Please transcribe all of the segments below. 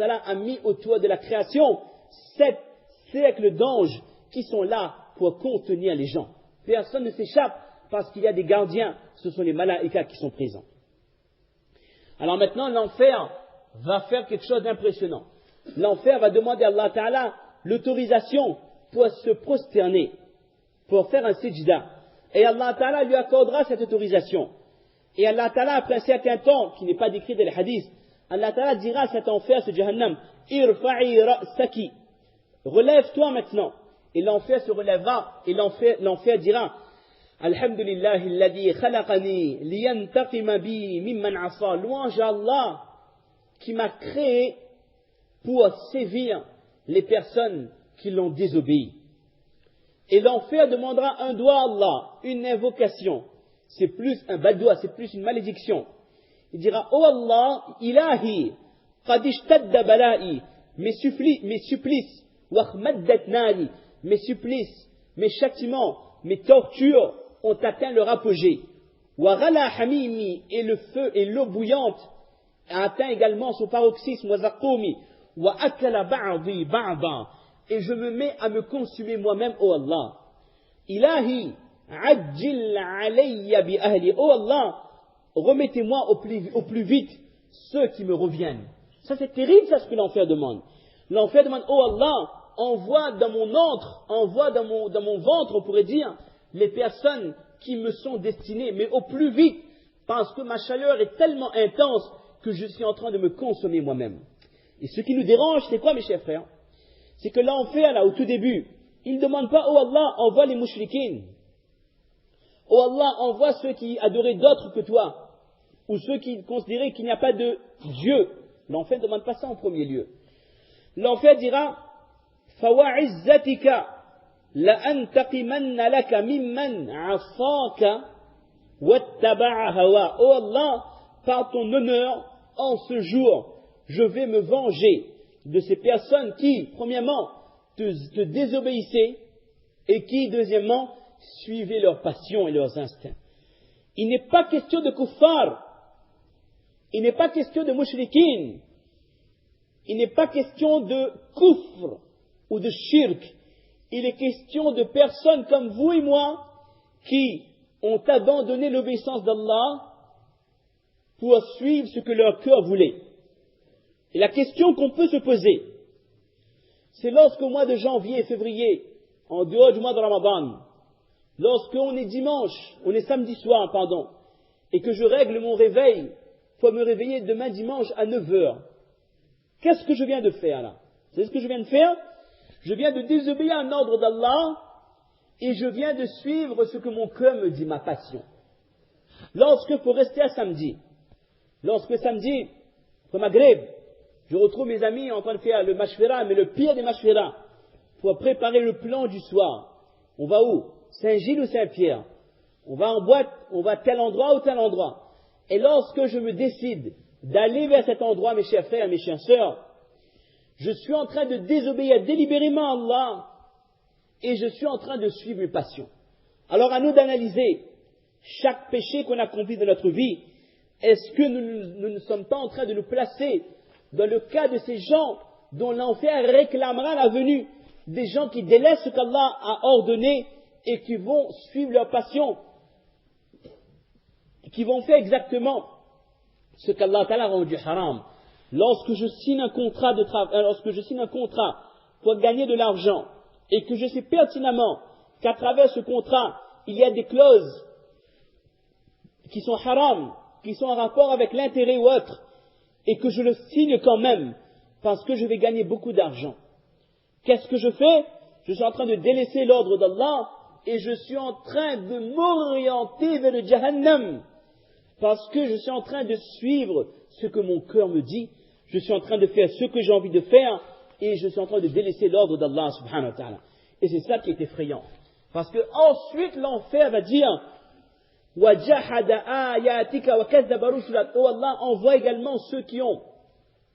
a mis autour de la création 7 cercles d'anges qui sont là pour contenir les gens. Personne ne s'échappe parce qu'il y a des gardiens, ce sont les malaïkas qui sont présents. Alors maintenant, l'enfer va faire quelque chose d'impressionnant. L'enfer va demander à Allah Ta'ala l'autorisation pour se prosterner, pour faire un sijda. Et Allah Ta'ala lui accordera cette autorisation. Et Allah Ta'ala, après un certain temps, qui n'est pas décrit dans les hadiths, Allah Ta'ala dira à cet enfer, ce Jahannam, Irfa'i ra'saki, relève-toi maintenant. Et l'enfer se relèvera, et l'enfer dira, Alhamdulillahi alladhi khalaqani liyantaqima bi mimman asa. Louange à Allah qui m'a créé pour sévir les personnes qui l'ont désobéi. Et l'enfer demandera un doigt à Allah, une invocation. C'est plus un badoua, c'est plus une malédiction. Il dira, oh Allah, ilahi, qad ishtadda bala'i, mes supplices, wa khmaddat nari, mes supplices, mes châtiments, mes tortures ont atteint leur apogée. Wa ghala hamimi, et le feu et l'eau bouillante a atteint également son paroxysme, wa zaqoumi, wa akala ba'di ba'da, et je me mets à me consumer moi-même, oh Allah. Ilahi, ajjil alayya bi ahli, oh Allah, remettez-moi au plus vite ceux qui me reviennent. Ça c'est terrible, ça ce que l'enfer demande. L'enfer demande, oh Allah, envoie dans mon antre, envoie dans mon ventre, on pourrait dire, les personnes qui me sont destinées, mais au plus vite, parce que ma chaleur est tellement intense que je suis en train de me consommer moi-même. Et ce qui nous dérange, c'est quoi mes chers frères? C'est que l'enfer, là, au tout début, il ne demande pas, oh Allah, envoie les mouchriquines. Oh Allah, envoie ceux qui adoraient d'autres que toi, ou ceux qui considéraient qu'il n'y a pas de Dieu. L'enfer ne demande pas ça en premier lieu. L'enfer dira, Fawa'izzatika, la'antaqimanna laka mimman asaka, wattaba'a hawa. Oh Allah, par ton honneur, en ce jour, je vais me venger de ces personnes qui, premièrement, te désobéissaient et qui, deuxièmement, suivaient leurs passions et leurs instincts. Il n'est pas question de kuffar, il n'est pas question de mushrikin, il n'est pas question de kufr ou de shirk, il est question de personnes comme vous et moi qui ont abandonné l'obéissance d'Allah pour suivre ce que leur cœur voulait. Et la question qu'on peut se poser, c'est lorsqu'au mois de janvier et février, en dehors du mois de Ramadan, lorsqu'on est on est samedi soir, et que je règle mon réveil pour me réveiller demain dimanche à 9 heures, qu'est-ce que je viens de faire là? Vous savez ce que je viens de faire? Je viens de désobéir à un ordre d'Allah et je viens de suivre ce que mon cœur me dit, ma passion. Lorsque, pour rester à samedi, lorsque samedi, au Maghreb, je retrouve mes amis en train de faire le mashwara, mais le pire des mashwara, pour préparer le plan du soir. On va où? Saint-Gilles ou Saint-Pierre? On va en boîte, on va à tel endroit ou tel endroit. Et lorsque je me décide d'aller vers cet endroit, mes chers frères et mes chères sœurs, je suis en train de désobéir délibérément à Allah et je suis en train de suivre mes passions. Alors à nous d'analyser chaque péché qu'on accomplit dans notre vie. Est-ce que nous ne sommes pas en train de nous placer dans le cas de ces gens dont l'enfer réclamera la venue, des gens qui délaissent ce qu'Allah a ordonné et qui vont suivre leur passion, qui vont faire exactement ce qu'Allah a rendu haram. Lorsque je signe un contrat pour gagner de l'argent et que je sais pertinemment qu'à travers ce contrat il y a des clauses qui sont haram, qui sont en rapport avec l'intérêt ou autre, et que je le signe quand même parce que je vais gagner beaucoup d'argent, qu'est-ce que je fais? Je suis en train de délaisser l'ordre d'Allah et je suis en train de m'orienter vers le Jahannam parce que je suis en train de suivre ce que mon cœur me dit, je suis en train de faire ce que j'ai envie de faire et je suis en train de délaisser l'ordre d'Allah subhanahu wa ta'ala. Et c'est ça qui est effrayant, parce que ensuite l'enfer va dire وَجَحَدَ آيَاتِكَ وَكَذَّبَ رُسُلَكَ. Oh Allah, envoie également ceux qui ont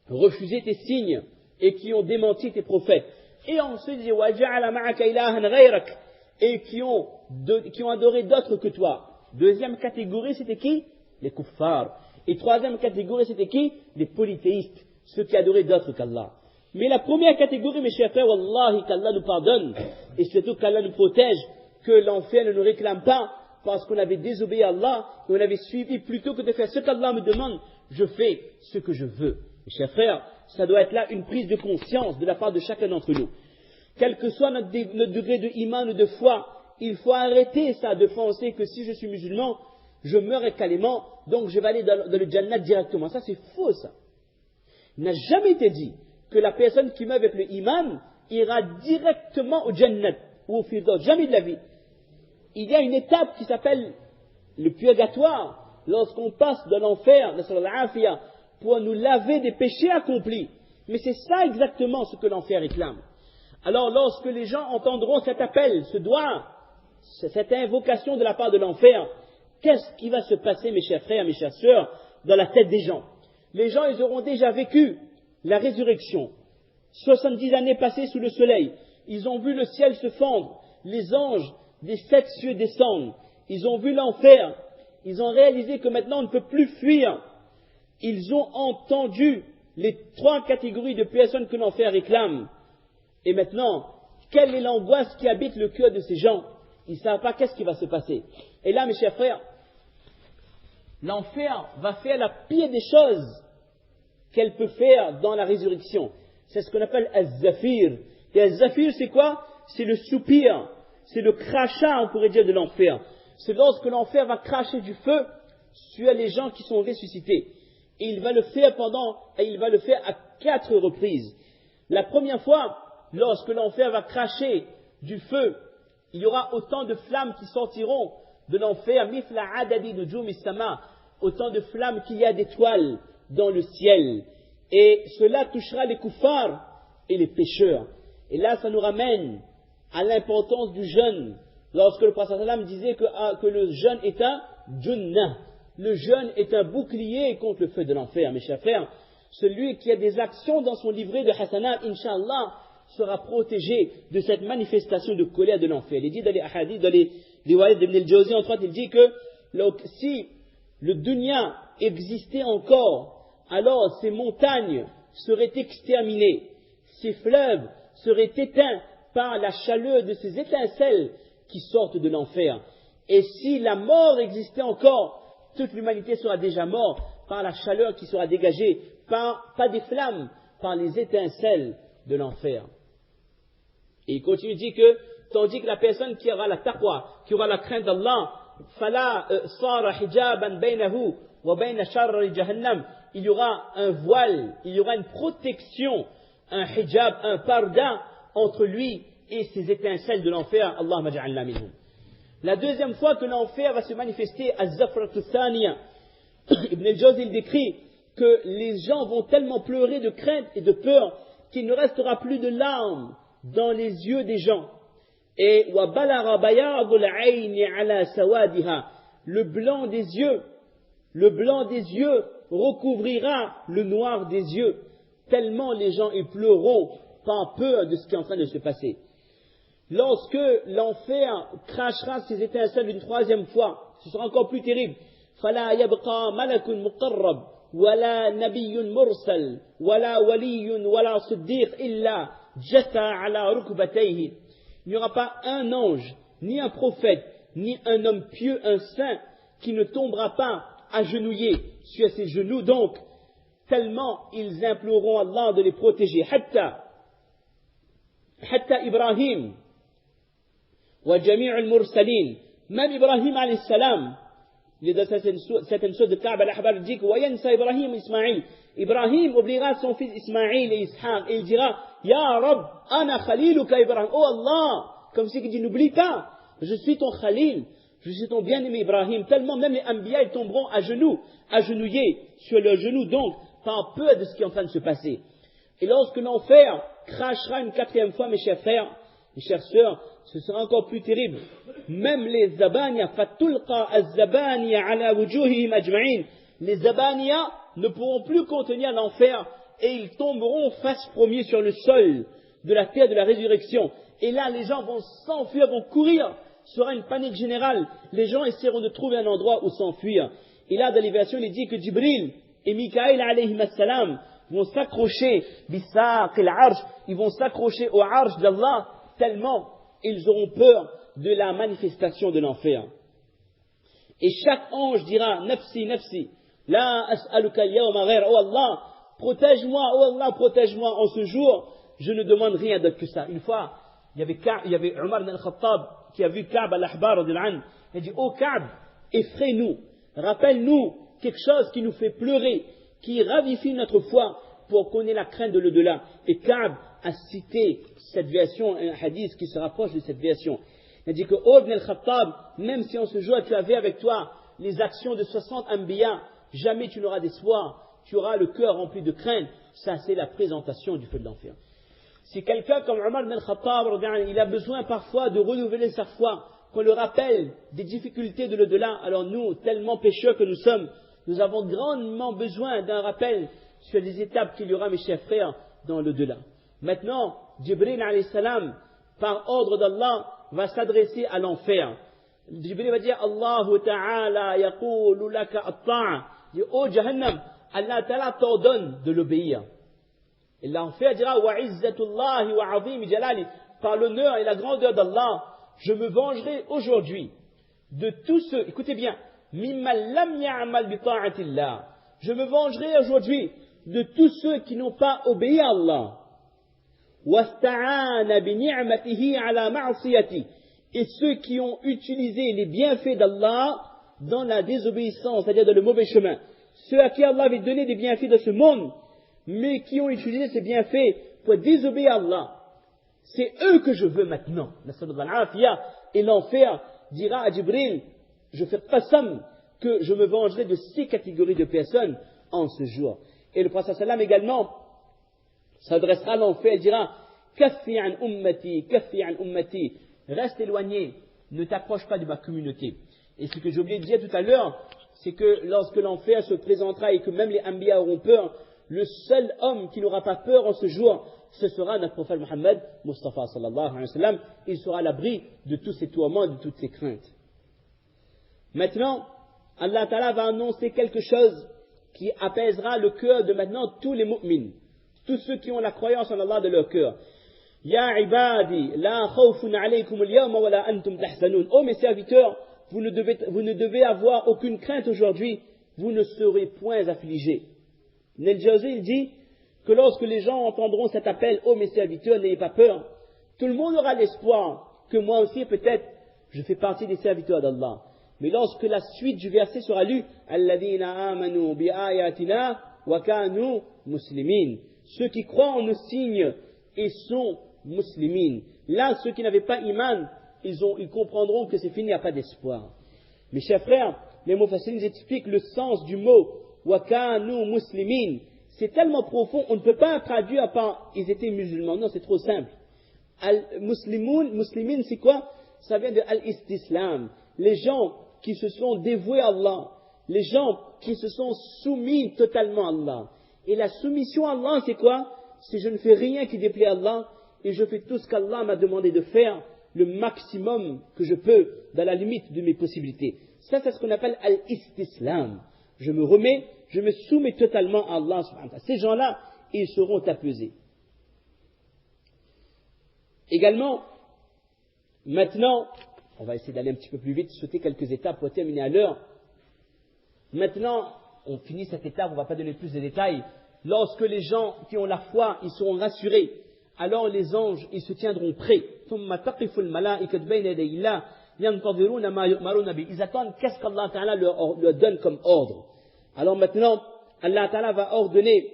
refusé tes signes et qui ont démenti tes prophètes. Et ensuite il dit وَجَعَلَ مَعَكَ إِلَهًا غَيْرَكَ, et qui ont adoré d'autres que toi. Deuxième catégorie, c'était qui? Les kuffars. Et troisième catégorie, c'était qui? Les polythéistes, ceux qui adoraient d'autres qu'Allah. Mais la première catégorie, mes chers frères, wallahi, qu'Allah nous pardonne, et surtout qu'Allah nous protège, que l'enfer ne nous réclame pas, parce qu'on avait désobéi à Allah, et on avait suivi, plutôt que de faire ce qu'Allah me demande, je fais ce que je veux. Mes chers frères, ça doit être là une prise de conscience de la part de chacun d'entre nous. Quel que soit notre degré de iman ou de foi, il faut arrêter ça, de penser que si je suis musulman, je meurs écalément, donc je vais aller dans le Jannat directement. Ça, c'est faux, ça. Il n'a jamais été dit que la personne qui meurt avec le iman ira directement au Jannat ou au Firdaus. Jamais de la vie. Il y a une étape qui s'appelle le purgatoire, lorsqu'on passe de l'enfer, pour nous laver des péchés accomplis. Mais c'est ça exactement ce que l'enfer réclame. Alors lorsque les gens entendront cet appel, ce doigt, cette invocation de la part de l'enfer, qu'est-ce qui va se passer, mes chers frères, mes chères sœurs, dans la tête des gens? Les gens, ils auront déjà vécu la résurrection. 70 années passées sous le soleil. Ils ont vu le ciel se fendre, les anges des 7 cieux descendent. Ils ont vu l'enfer. Ils ont réalisé que maintenant on ne peut plus fuir. Ils ont entendu les 3 catégories de personnes que l'enfer réclame. Et maintenant, quelle est l'angoisse qui habite le cœur de ces gens? Ils ne savent pas qu'est-ce qui va se passer. Et là, mes chers frères, l'enfer va faire la pire des choses qu'elle peut faire dans la résurrection. C'est ce qu'on appelle az-zafir. Et az-zafir, c'est quoi? C'est le soupir, c'est le crachat, on pourrait dire, de l'enfer. C'est lorsque l'enfer va cracher du feu sur les gens qui sont ressuscités. Et il va le faire à 4 reprises. La première fois, lorsque l'enfer va cracher du feu, il y aura autant de flammes qui sortiront de l'enfer, mithla adadi nujum as-sama, autant de flammes qu'il y a d'étoiles dans le ciel. Et cela touchera les kuffars et les pécheurs. Et là, ça nous ramène à l'importance du jeûne. Lorsque le prophète sallam disait que le jeûne est un junnah. Le jeûne est un bouclier contre le feu de l'enfer, mes chers frères. Celui qui a des actions dans son livret de hasanat, Inch'Allah, sera protégé de cette manifestation de colère de l'enfer. Il dit dans les hadiths, dans les riwayat d'Ibn al-Jawzi, entre autres, il dit que si le dunya existait encore, alors ces montagnes seraient exterminées, ces fleuves seraient éteints par la chaleur de ces étincelles qui sortent de l'enfer. Et si la mort existait encore, toute l'humanité sera déjà morte par la chaleur qui sera dégagée, pas des flammes, par les étincelles de l'enfer. Et il continue, il dit que, tandis que la personne qui aura la taqwa, qui aura la crainte d'Allah, fala sara hijaban bainahu wa baina sharri jahannam, il y aura un voile, il y aura une protection, un hijab, un parda entre lui et ces étincelles de l'enfer. Allahumma ja'alna minhum. La deuxième fois que l'enfer va se manifester, az-zafratu thaniya, Ibn al-Jawzi il décrit que les gens vont tellement pleurer de crainte et de peur qu'il ne restera plus de larmes dans les yeux des gens. Et wa balagha bayadul ayni ala sawadiha, le blanc des yeux recouvrira le noir des yeux, tellement les gens y pleureront par peur de ce qui est en train de se passer. Lorsque l'enfer crachera ses étincelles une 3e fois, ce sera encore plus terrible. فَلَا يَبْقَى مَلَكٌ مُقَرَّبٌ وَلَا نَبِيٌّ مُرْسَلٌ وَلَا وَلِيٌّ وَلَا صِدِّيقٌ إِلَّا جَثَى عَلَى رُكْبَتَيْهِ. Il n'y aura pas un ange, ni un prophète, ni un homme pieux, un saint, qui ne tombera pas agenouillé sur ses genoux. Donc, tellement ils imploreront Allah de les protéger. Hatta Ibrahim wa jami' al-mursalin, même Ibrahim alayhi salam, il est dans certaines sources de Ka'b al-Ahbar, il dit que wayansa Ibrahim Ismaïl. Ibrahim oubliera son fils Ismaïl et Ishaq et il dira Ya Rab, ana khaliluka Ibrahim. Oh Allah, comme si il dit n'oublie pas, je suis ton khalil, je suis ton bien-aimé Ibrahim. Tellement même les Anbiya ils tomberont à genoux, agenouillés sur leurs genoux, donc par peur de ce qui est en train de se passer. Et lorsque l'enfer crachera une 4e fois, mes chers frères, mes chères sœurs, ce sera encore plus terrible. Même les zabaniya, fatulqa az-zabaniya ala wujuhihim ajma'in, les zabaniya ne pourront plus contenir l'enfer et ils tomberont face premier sur le sol de la terre de la résurrection. Et là, les gens vont s'enfuir, vont courir. Ce sera une panique générale. Les gens essaieront de trouver un endroit où s'enfuir. Et là, dans les versions, il est dit que Jibril et Mikaël alayhim assalam vont s'accrocher, bisaq et l'arj, ils vont s'accrocher au arj d'Allah tellement ils auront peur de la manifestation de l'enfer. Et chaque ange dira, nafsi, nafsi, la as'aluka al-yawma ghayra, oh Allah, protège-moi, oh Allah, protège-moi en ce jour, je ne demande rien d'autre que ça. Une fois, il y avait Omar ibn al-Khattab qui a vu Ka'b al-Ahbar, il a dit, oh Ka'b, effraie-nous, rappelle-nous quelque chose qui nous fait pleurer, qui ravifie notre foi pour qu'on ait la crainte de l'au-delà. Et Ka'b a cité cette version, un hadith qui se rapproche de cette version. Il a dit que, oh Ibn al-Khattab, même si en ce jour tu avais avec toi les actions de 60 Anbiya, jamais tu n'auras d'espoir, tu auras le cœur rempli de crainte. Ça, c'est la présentation du feu de l'enfer. Si quelqu'un comme Omar ibn al-Khattab, il a besoin parfois de renouveler sa foi, qu'on le rappelle des difficultés de l'au-delà, alors nous, tellement pécheurs que nous sommes, nous avons grandement besoin d'un rappel sur les étapes qu'il y aura, mes chers frères, dans l'au-delà. Maintenant, Jibril alayhi salam, par ordre d'Allah, va s'adresser à l'enfer. Jibril va dire, Allahu ta'ala yaqulu laka at-ta'a. Il dit, oh Jahannam, Allah ta'ala t'ordonne de l'obéir. Et l'enfer dira, wa izzatullahi wa azim jalali. Par l'honneur et la grandeur d'Allah, je me vengerai aujourd'hui de tous ceux, écoutez bien, mimma lam ya'mal bi ta'atillah. Je me vengerai aujourd'hui de tous ceux qui n'ont pas obéi à Allah. Wasta'ana bi ni'matihi ala ma'siyati. Et ceux qui ont utilisé les bienfaits d'Allah dans la désobéissance, c'est-à-dire dans le mauvais chemin. Ceux à qui Allah avait donné des bienfaits de ce monde, mais qui ont utilisé ces bienfaits pour désobéir à Allah. C'est eux que je veux maintenant. Et l'enfer dira à Jibril, je fais qasam que je me vengerai de ces catégories de personnes en ce jour. Et le prophète sallam également s'adressera à l'enfer et dira, kaffi an ummati, kaffi an ummati. Reste éloigné, ne t'approche pas de ma communauté. Et ce que j'ai oublié de dire tout à l'heure, c'est que lorsque l'enfer se présentera et que même les Anbiya auront peur, le seul homme qui n'aura pas peur en ce jour, ce sera notre prophète Muhammad, Mustafa sallallahu alayhi wa sallam. Il sera à l'abri de tous ces tourments, de toutes ces craintes. Maintenant, Allah Ta'ala va annoncer quelque chose qui apaisera le cœur de maintenant tous les mu'mins, tous ceux qui ont la croyance en Allah de leur cœur. Ya ibadi, la khawfun alaykum al-yawma wa la antum tahzanun. Oh mes serviteurs, vous ne devez avoir aucune crainte aujourd'hui, vous ne serez point affligés. Ibn al-Jawzi, il dit que lorsque les gens entendront cet appel, oh mes serviteurs, n'ayez pas peur, tout le monde aura l'espoir que moi aussi peut-être je fais partie des serviteurs d'Allah. Mais lorsque la suite du verset sera lue, alladhina amanu bi ayatina wa kanu muslimin, ceux qui croient en nos signes et sont muslimin. Là, ceux qui n'avaient pas iman, ils comprendront que c'est fini, il n'y a pas d'espoir. Mes chers frères, les mufassirin expliquent le sens du mot wa kanu muslimin. C'est tellement profond, on ne peut pas traduire par ils étaient musulmans. Non, c'est trop simple. Muslimin, c'est quoi? Ça vient de al-istislam. Les gens qui se sont dévoués à Allah. Les gens qui se sont soumis totalement à Allah. Et la soumission à Allah, c'est quoi? C'est je ne fais rien qui déplaît à Allah et je fais tout ce qu'Allah m'a demandé de faire, le maximum que je peux, dans la limite de mes possibilités. Ça, c'est ce qu'on appelle al-istislam. Je me remets, je me soumets totalement à Allah subhanahu wa ta'ala. Ces gens-là, ils seront apaisés. Également, maintenant, on va essayer d'aller un petit peu plus vite, sauter quelques étapes pour terminer à l'heure. Maintenant, on finit cette étape, on ne va pas donner plus de détails. Lorsque les gens qui ont la foi, ils seront rassurés, alors les anges, ils se tiendront prêts. Ils attendent qu'est-ce qu'Allah Ta'ala leur donne comme ordre. Alors maintenant, Allah Ta'ala va ordonner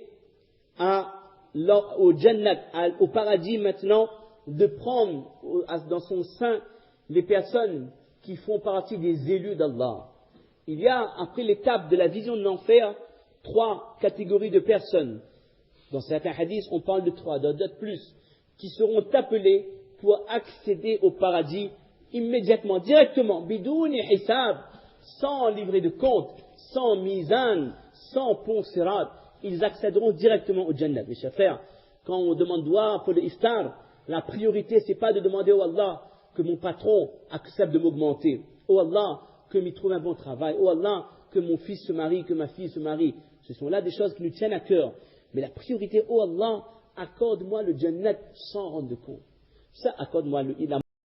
au Jannat, au paradis maintenant, de prendre dans son sein les personnes qui font partie des élus d'Allah. Il y a, après l'étape de la vision de l'enfer, 3 catégories de personnes. Dans certains hadiths, on parle de 3, d'autres plus, qui seront appelés pour accéder au paradis immédiatement, directement, bidouni hisab, sans livrer de compte, sans mizan, sans pont sirat. Ils accéderont directement au Jannat. Mes chers frères, quand on demande dua pour le iftar, la priorité, c'est pas de demander au Allah que mon patron accepte de m'augmenter. Oh Allah, que m'y trouve un bon travail. Oh Allah, que mon fils se marie, que ma fille se marie. Ce sont là des choses qui nous tiennent à cœur. Mais la priorité, oh Allah, accorde-moi le Jannat sans rendre compte. Ça, accorde-moi la